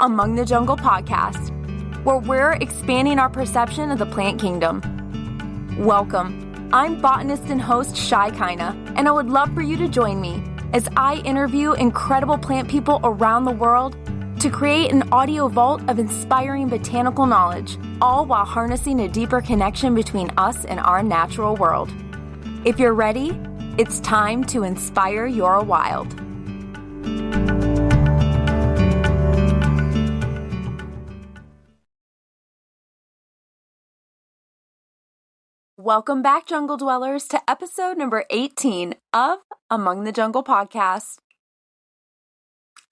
Among the Jungle podcast, where we're expanding our perception of the plant kingdom. Welcome. I'm botanist and host Shii Kaina, and I would love for you to join me as I interview incredible plant people around the world to create an audio vault of inspiring botanical knowledge, all while harnessing a deeper connection between us and our natural world. If you're ready, it's time to inspire your wild. Welcome back, Jungle Dwellers, to episode number 18 of Among the Jungle podcast.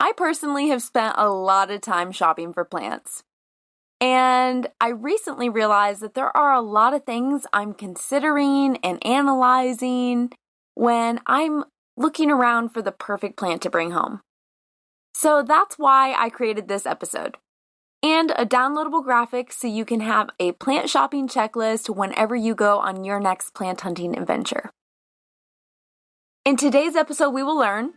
I personally have spent a lot of time shopping for plants, and I recently realized that there are a lot of things I'm considering and analyzing when I'm looking around for the perfect plant to bring home. So that's why I created this episode. And a downloadable graphic so you can have a plant shopping checklist whenever you go on your next plant hunting adventure. In today's episode, we will learn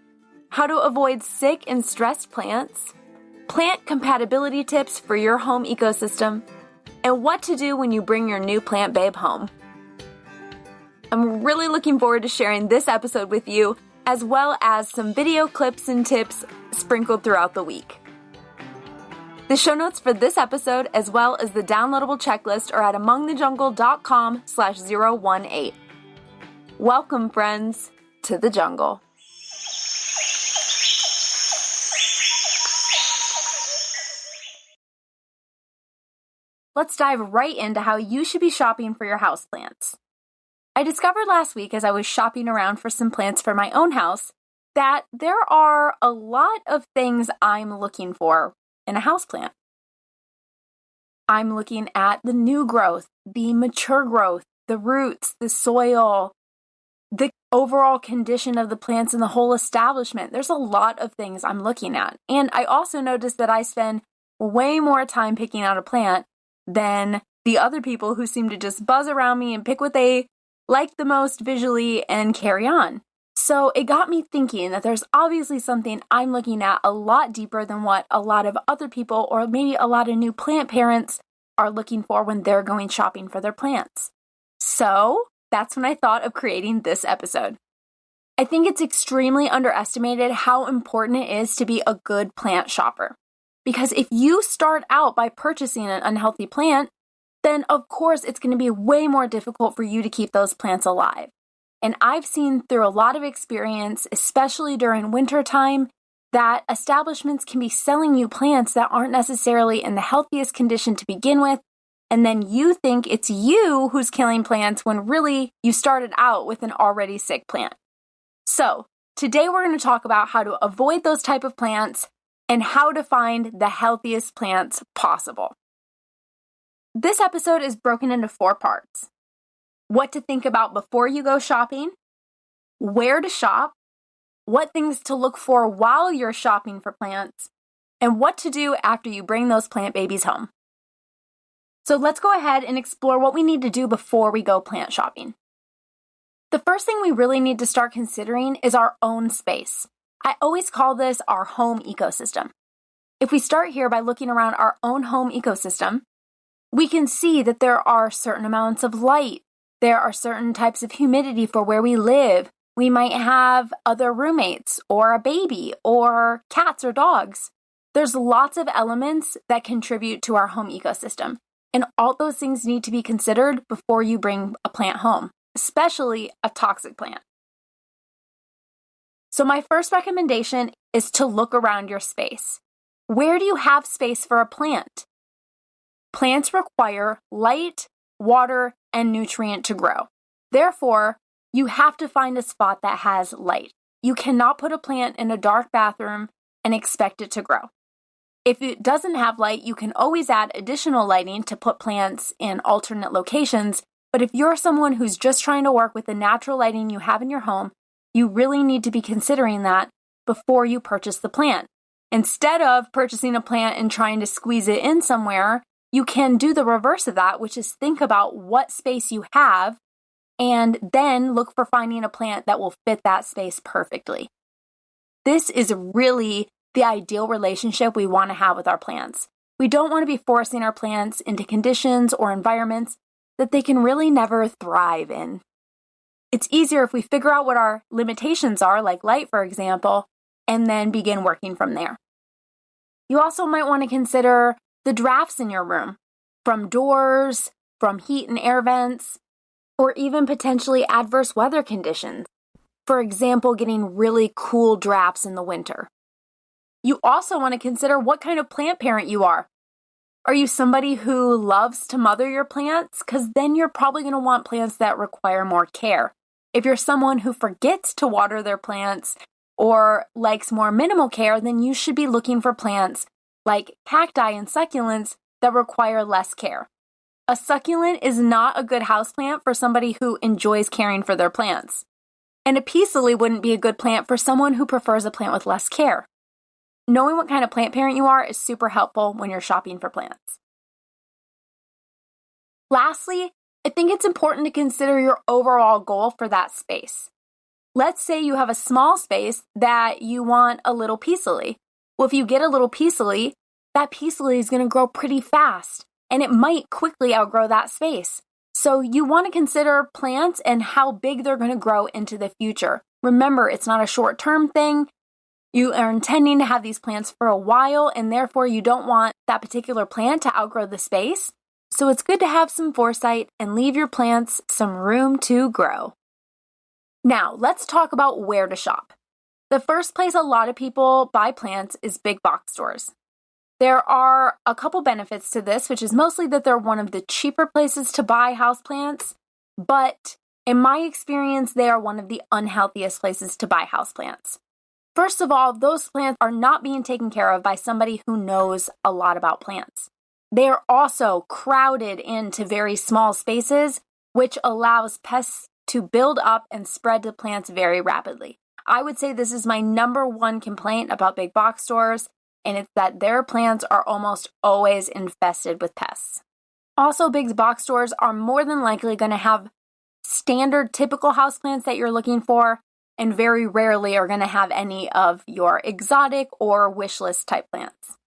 how to avoid sick and stressed plants, plant compatibility tips for your home ecosystem, and what to do when you bring your new plant babe home. I'm really looking forward to sharing this episode with you, as well as some video clips and tips sprinkled throughout the week. The show notes for this episode, as well as the downloadable checklist, are at amongthejungle.com/018. Welcome, friends, to the jungle. Let's dive right into how you should be shopping for your houseplants. I discovered last week as I was shopping around for some plants for my own house that there are a lot of things I'm looking for in a houseplant. I'm looking at the new growth, the mature growth, the roots, the soil, the overall condition of the plants and the whole establishment. There's a lot of things I'm looking at. And I also noticed that I spend way more time picking out a plant than the other people who seem to just buzz around me and pick what they like the most visually and carry on. So it got me thinking that there's obviously something I'm looking at a lot deeper than what a lot of other people, or maybe a lot of new plant parents, are looking for when they're going shopping for their plants. So that's when I thought of creating this episode. I think it's extremely underestimated how important it is to be a good plant shopper. Because if you start out by purchasing an unhealthy plant, then of course it's going to be way more difficult for you to keep those plants alive. And I've seen through a lot of experience, especially during winter time, that establishments can be selling you plants that aren't necessarily in the healthiest condition to begin with, and then you think it's you who's killing plants when really you started out with an already sick plant. So today we're going to talk about how to avoid those type of plants and how to find the healthiest plants possible. This episode is broken into 4 parts. What to think about before you go shopping, where to shop, what things to look for while you're shopping for plants, and what to do after you bring those plant babies home. So let's go ahead and explore what we need to do before we go plant shopping. The first thing we really need to start considering is our own space. I always call this our home ecosystem. If we start here by looking around our own home ecosystem, we can see that there are certain amounts of light. There are certain types of humidity for where we live. We might have other roommates or a baby or cats or dogs. There's lots of elements that contribute to our home ecosystem. And all those things need to be considered before you bring a plant home, especially a toxic plant. So my first recommendation is to look around your space. Where do you have space for a plant? Plants require light, water, and nutrient to grow. Therefore, you have to find a spot that has light. You cannot put a plant in a dark bathroom and expect it to grow. If it doesn't have light, you can always add additional lighting to put plants in alternate locations. But if you're someone who's just trying to work with the natural lighting you have in your home, you really need to be considering that before you purchase the plant. Instead of purchasing a plant and trying to squeeze it in somewhere, you can do the reverse of that, which is think about what space you have and then look for finding a plant that will fit that space perfectly. This is really the ideal relationship we want to have with our plants. We don't want to be forcing our plants into conditions or environments that they can really never thrive in. It's easier if we figure out what our limitations are, like light, for example, and then begin working from there. You also might want to consider the drafts in your room, from doors, from heat and air vents, or even potentially adverse weather conditions. For example, getting really cool drafts in the winter. You also want to consider what kind of plant parent you are. Are you somebody who loves to mother your plants? Because then you're probably going to want plants that require more care. If you're someone who forgets to water their plants or likes more minimal care, then you should be looking for plants like cacti and succulents that require less care. A succulent is not a good houseplant for somebody who enjoys caring for their plants. And a peace lily wouldn't be a good plant for someone who prefers a plant with less care. Knowing what kind of plant parent you are is super helpful when you're shopping for plants. Lastly, I think it's important to consider your overall goal for that space. Let's say you have a small space that you want a little peace lily. Well, if you get a little peace lily, that peace lily is going to grow pretty fast, and it might quickly outgrow that space. So you want to consider plants and how big they're going to grow into the future. Remember, it's not a short-term thing. You are intending to have these plants for a while, and therefore you don't want that particular plant to outgrow the space. So it's good to have some foresight and leave your plants some room to grow. Now, let's talk about where to shop. The first place a lot of people buy plants is big box stores. There are a couple benefits to this, which is mostly that they're one of the cheaper places to buy houseplants, but in my experience, they are one of the unhealthiest places to buy houseplants. First of all, those plants are not being taken care of by somebody who knows a lot about plants. They are also crowded into very small spaces, which allows pests to build up and spread to plants very rapidly. I would say this is my number one complaint about big box stores, and it's that their plants are almost always infested with pests. Also, big box stores are more than likely going to have standard typical houseplants that you're looking for, and very rarely are going to have any of your exotic or wish list type plants.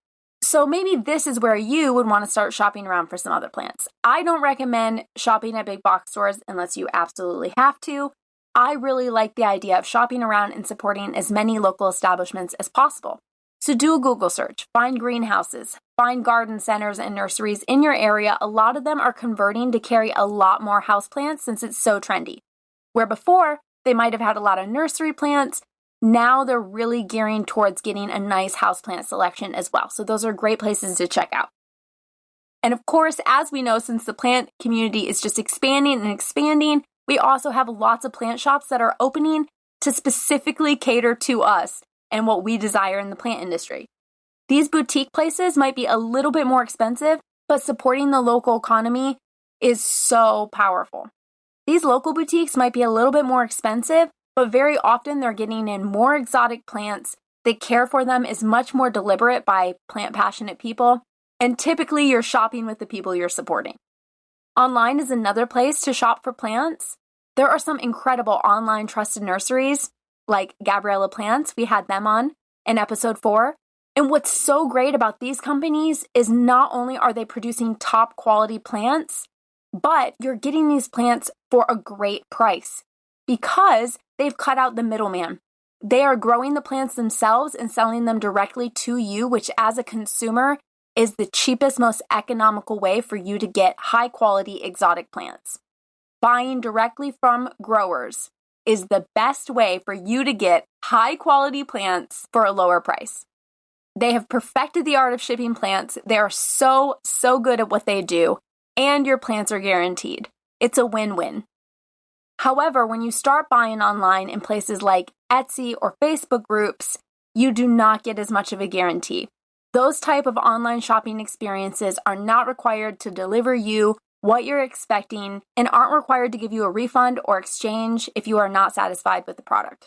So maybe this is where you would want to start shopping around for some other plants. I don't recommend shopping at big box stores unless you absolutely have to. I really like the idea of shopping around and supporting as many local establishments as possible. So do a Google search, find greenhouses, find garden centers and nurseries in your area. A lot of them are converting to carry a lot more houseplants since it's so trendy. Where before, they might have had a lot of nursery plants. Now they're really gearing towards getting a nice houseplant selection as well. So those are great places to check out. And of course, as we know, since the plant community is just expanding and expanding, we also have lots of plant shops that are opening to specifically cater to us and what we desire in the plant industry. These boutique places might be a little bit more expensive, but supporting the local economy is so powerful. These local boutiques might be a little bit more expensive, but very often they're getting in more exotic plants. The care for them is much more deliberate by plant-passionate people, and typically you're shopping with the people you're supporting. Online is another place to shop for plants. There are some incredible online trusted nurseries, like Gabriella Plants. We had them on in episode 4. And what's so great about these companies is not only are they producing top quality plants, but you're getting these plants for a great price because they've cut out the middleman. They are growing the plants themselves and selling them directly to you, which as a consumer is the cheapest, most economical way for you to get high quality exotic plants. Buying directly from growers is the best way for you to get high quality plants for a lower price. They have perfected the art of shipping plants. They are so good at what they do, and your plants are guaranteed. It's a win-win. However, when you start buying online in places like Etsy or Facebook groups, you do not get as much of a guarantee. Those type of online shopping experiences are not required to deliver you what you're expecting and aren't required to give you a refund or exchange if you are not satisfied with the product.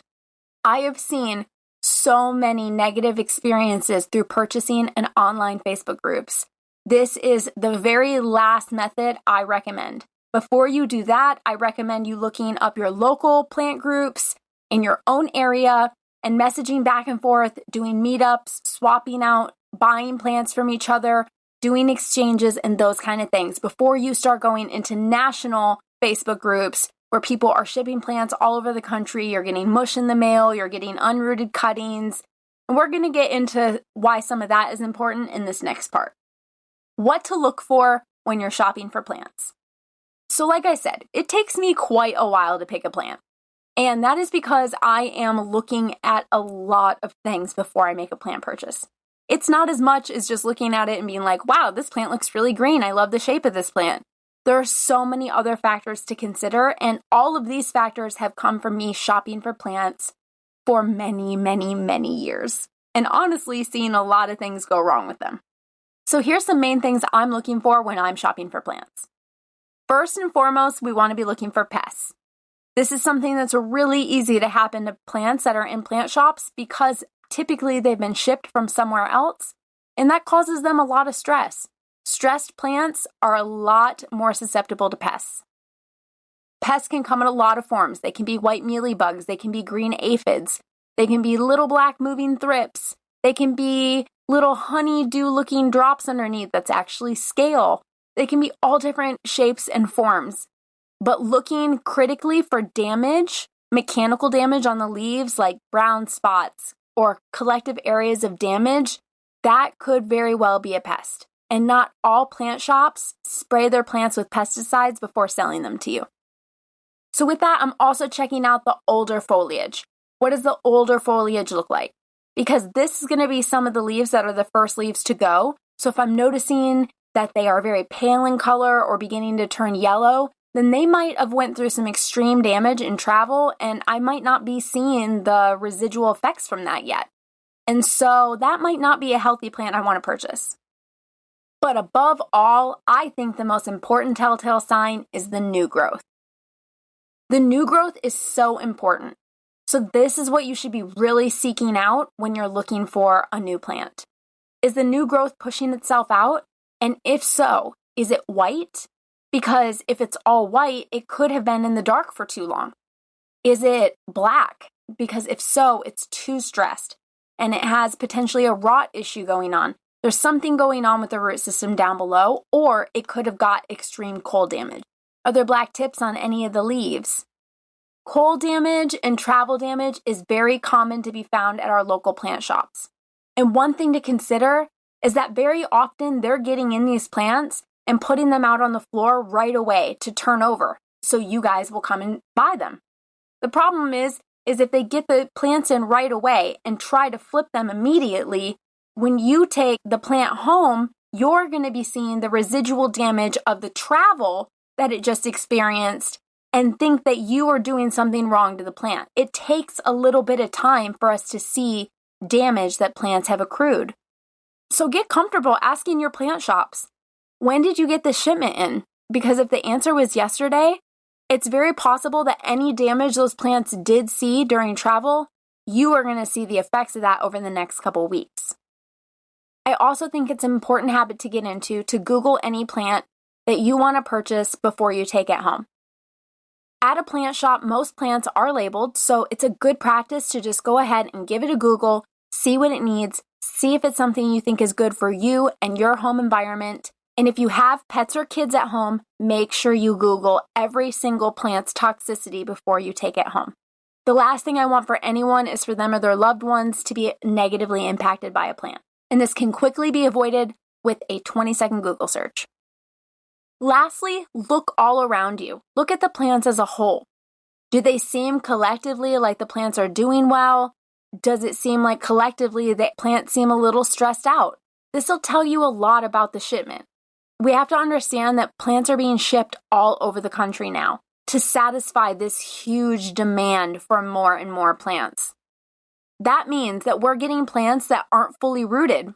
I have seen so many negative experiences through purchasing in online Facebook groups. This is the very last method I recommend. Before you do that, I recommend you looking up your local plant groups in your own area and messaging back and forth, doing meetups, swapping out, buying plants from each other, doing exchanges and those kind of things before you start going into national Facebook groups where people are shipping plants all over the country. You're getting mush in the mail, you're getting unrooted cuttings. And we're going to get into why some of that is important in this next part. What to look for when you're shopping for plants. So like I said, it takes me quite a while to pick a plant. And that is because I am looking at a lot of things before I make a plant purchase. It's not as much as just looking at it and being like, wow, this plant looks really green. I love the shape of this plant. There are so many other factors to consider, and all of these factors have come from me shopping for plants for many, many, many years, and honestly seeing a lot of things go wrong with them. So here's some main things I'm looking for when I'm shopping for plants. First and foremost, we want to be looking for pests. This is something that's really easy to happen to plants that are in plant shops because typically they've been shipped from somewhere else, and that causes them a lot of stress. Stressed plants are a lot more susceptible to pests. Pests can come in a lot of forms. They can be white mealybugs, they can be green aphids, they can be little black moving thrips, they can be little honeydew-looking drops underneath that's actually scale. They can be all different shapes and forms. But looking critically for damage, mechanical damage on the leaves like brown spots or collective areas of damage, that could very well be a pest. And not all plant shops spray their plants with pesticides before selling them to you. So with that, I'm also checking out the older foliage. What does the older foliage look like? Because this is going to be some of the leaves that are the first leaves to go. So if I'm noticing that they are very pale in color or beginning to turn yellow, then they might have went through some extreme damage in travel, and I might not be seeing the residual effects from that yet. And so that might not be a healthy plant I want to purchase. But above all, I think the most important telltale sign is the new growth. The new growth is so important. So this is what you should be really seeking out when you're looking for a new plant. Is the new growth pushing itself out? And if so, is it white? Because if it's all white, it could have been in the dark for too long. Is it black? Because if so, it's too stressed and it has potentially a rot issue going on. There's something going on with the root system down below, or it could have got extreme cold damage. Are there black tips on any of the leaves? Cold damage and travel damage is very common to be found at our local plant shops. And one thing to consider is that very often they're getting in these plants and putting them out on the floor right away to turn over, so you guys will come and buy them. The problem is if they get the plants in right away and try to flip them immediately, when you take the plant home, you're going to be seeing the residual damage of the travel that it just experienced and think that you are doing something wrong to the plant. It takes a little bit of time for us to see damage that plants have accrued. So get comfortable asking your plant shops, when did you get the shipment in? Because if the answer was yesterday, it's very possible that any damage those plants did see during travel, you are going to see the effects of that over the next couple weeks. I also think it's an important habit to get into to Google any plant that you want to purchase before you take it home. At a plant shop, most plants are labeled, so it's a good practice to just go ahead and give it a Google, see what it needs, see if it's something you think is good for you and your home environment. And if you have pets or kids at home, make sure you Google every single plant's toxicity before you take it home. The last thing I want for anyone is for them or their loved ones to be negatively impacted by a plant. And this can quickly be avoided with a 20-second Google search. Lastly, look all around you. Look at the plants as a whole. Do they seem collectively like the plants are doing well? Does it seem like collectively the plants seem a little stressed out? This will tell you a lot about the shipment. We have to understand that plants are being shipped all over the country now to satisfy this huge demand for more and more plants. That means that we're getting plants that aren't fully rooted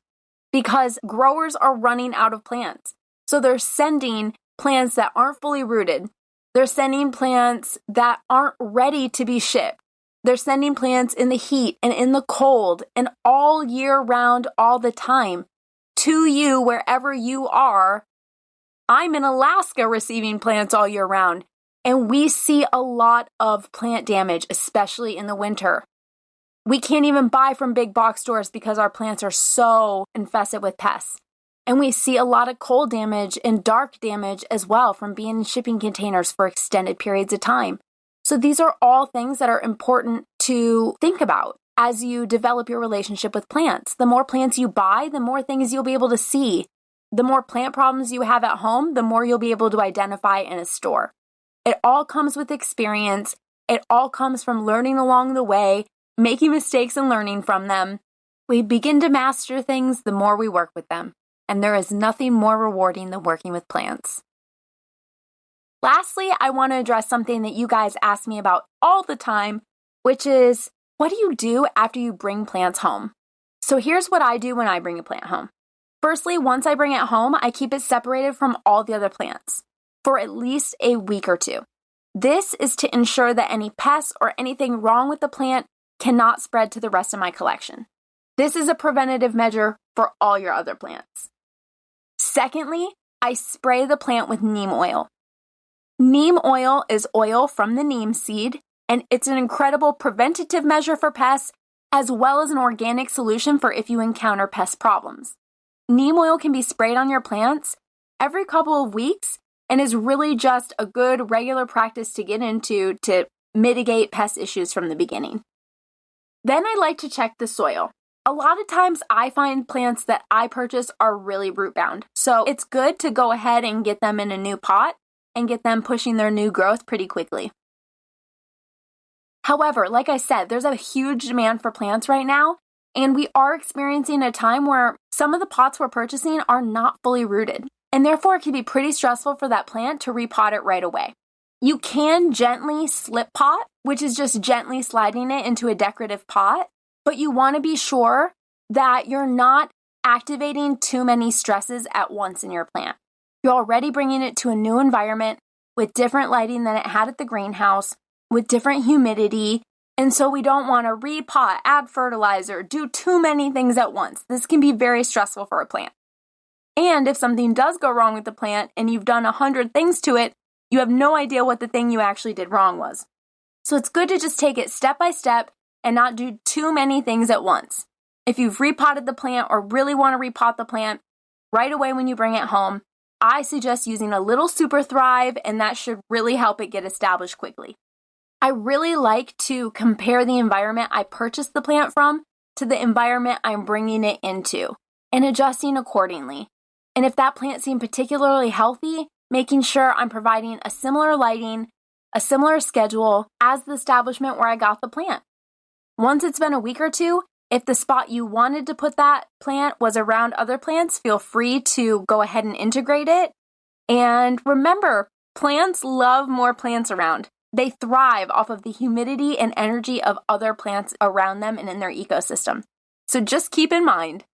because growers are running out of plants. So they're sending plants that aren't fully rooted. They're sending plants that aren't ready to be shipped. They're sending plants in the heat and in the cold and all year round, all the time, to you wherever you are. I'm in Alaska receiving plants all year round, and we see a lot of plant damage, especially in the winter. We can't even buy from big box stores because our plants are so infested with pests. And we see a lot of cold damage and dark damage as well from being in shipping containers for extended periods of time. So these are all things that are important to think about as you develop your relationship with plants. The more plants you buy, the more things you'll be able to see. The more plant problems you have at home, the more you'll be able to identify in a store. It all comes with experience. It all comes from learning along the way, making mistakes and learning from them. We begin to master things the more we work with them. And there is nothing more rewarding than working with plants. Lastly, I want to address something that you guys ask me about all the time, which is, what do you do after you bring plants home? So here's what I do when I bring a plant home. Firstly, once I bring it home, I keep it separated from all the other plants for at least a week or two. This is to ensure that any pests or anything wrong with the plant cannot spread to the rest of my collection. This is a preventative measure for all your other plants. Secondly, I spray the plant with neem oil. Neem oil is oil from the neem seed, and it's an incredible preventative measure for pests, as well as an organic solution for if you encounter pest problems. Neem oil can be sprayed on your plants every couple of weeks and is really just a good regular practice to get into to mitigate pest issues from the beginning. Then I like to check the soil. A lot of times I find plants that I purchase are really root bound, so it's good to go ahead and get them in a new pot and get them pushing their new growth pretty quickly. However, like I said, there's a huge demand for plants right now, and we are experiencing a time where some of the pots we're purchasing are not fully rooted, and therefore it can be pretty stressful for that plant to repot it right away. You can gently slip pot, which is just gently sliding it into a decorative pot, but you want to be sure that you're not activating too many stresses at once in your plant. You're already bringing it to a new environment with different lighting than it had at the greenhouse, with different humidity, and so we don't want to repot, add fertilizer, do too many things at once. This can be very stressful for a plant. And if something does go wrong with the plant and you've done 100 things to it, you have no idea what the thing you actually did wrong was. So it's good to just take it step by step and not do too many things at once. If you've repotted the plant or really want to repot the plant right away when you bring it home, I suggest using a little Super Thrive, and that should really help it get established quickly. I really like to compare the environment I purchased the plant from to the environment I'm bringing it into and adjusting accordingly. And if that plant seemed particularly healthy, making sure I'm providing a similar lighting, a similar schedule as the establishment where I got the plant. Once it's been a week or two, if the spot you wanted to put that plant was around other plants, feel free to go ahead and integrate it. And remember, plants love more plants around. They thrive off of the humidity and energy of other plants around them and in their ecosystem. So just keep in mind,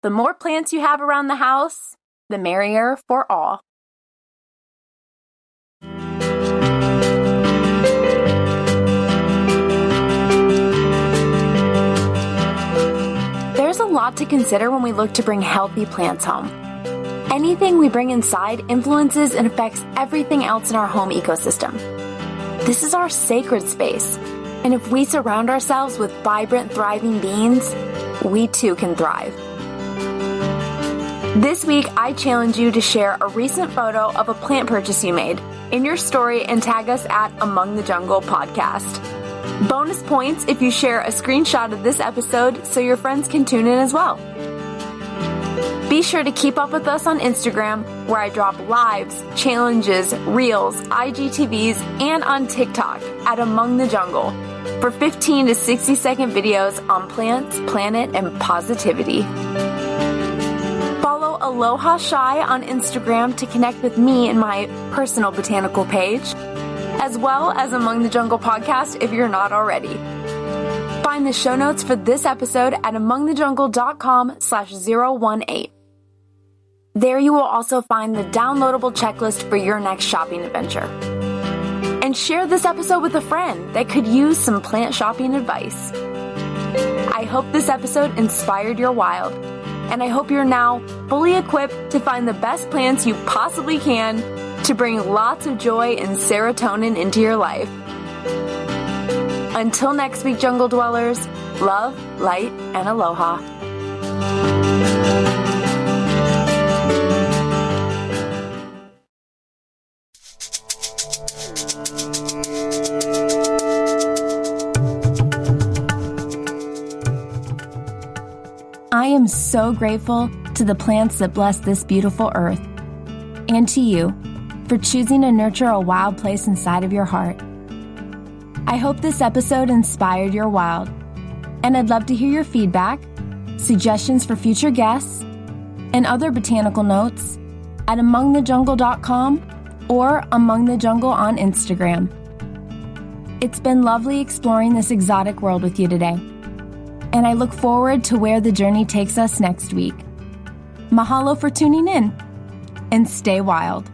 the more plants you have around the house, the merrier for all. There's a lot to consider when we look to bring healthy plants home. Anything we bring inside influences and affects everything else in our home ecosystem. This is our sacred space, and if we surround ourselves with vibrant, thriving beings, we too can thrive. This week, I challenge you to share a recent photo of a plant purchase you made in your story and tag us at Among the Jungle Podcast. Bonus points if you share a screenshot of this episode so your friends can tune in as well. Be sure to keep up with us on Instagram, where I drop lives, challenges, reels, IGTVs, and on TikTok at Among the Jungle for 15 to 60 second videos on plants, planet, and positivity. Follow Aloha Shii on Instagram to connect with me and my personal botanical page, as well as Among the Jungle Podcast if you're not already. Find the show notes for this episode at amongthejungle.com/018. There you will also find the downloadable checklist for your next shopping adventure. And share this episode with a friend that could use some plant shopping advice. I hope this episode inspired your wild, and I hope you're now fully equipped to find the best plants you possibly can to bring lots of joy and serotonin into your life. Until next week, Jungle Dwellers, Love, light, and aloha. I am so grateful to the plants that bless this beautiful earth, and to you for choosing to nurture a wild place inside of your heart. I hope this episode inspired your wild, and I'd love to hear your feedback, suggestions for future guests, and other botanical notes at amongthejungle.com or amongthejungle on Instagram. It's been lovely exploring this exotic world with you today, and I look forward to where the journey takes us next week. Mahalo for tuning in, and stay wild.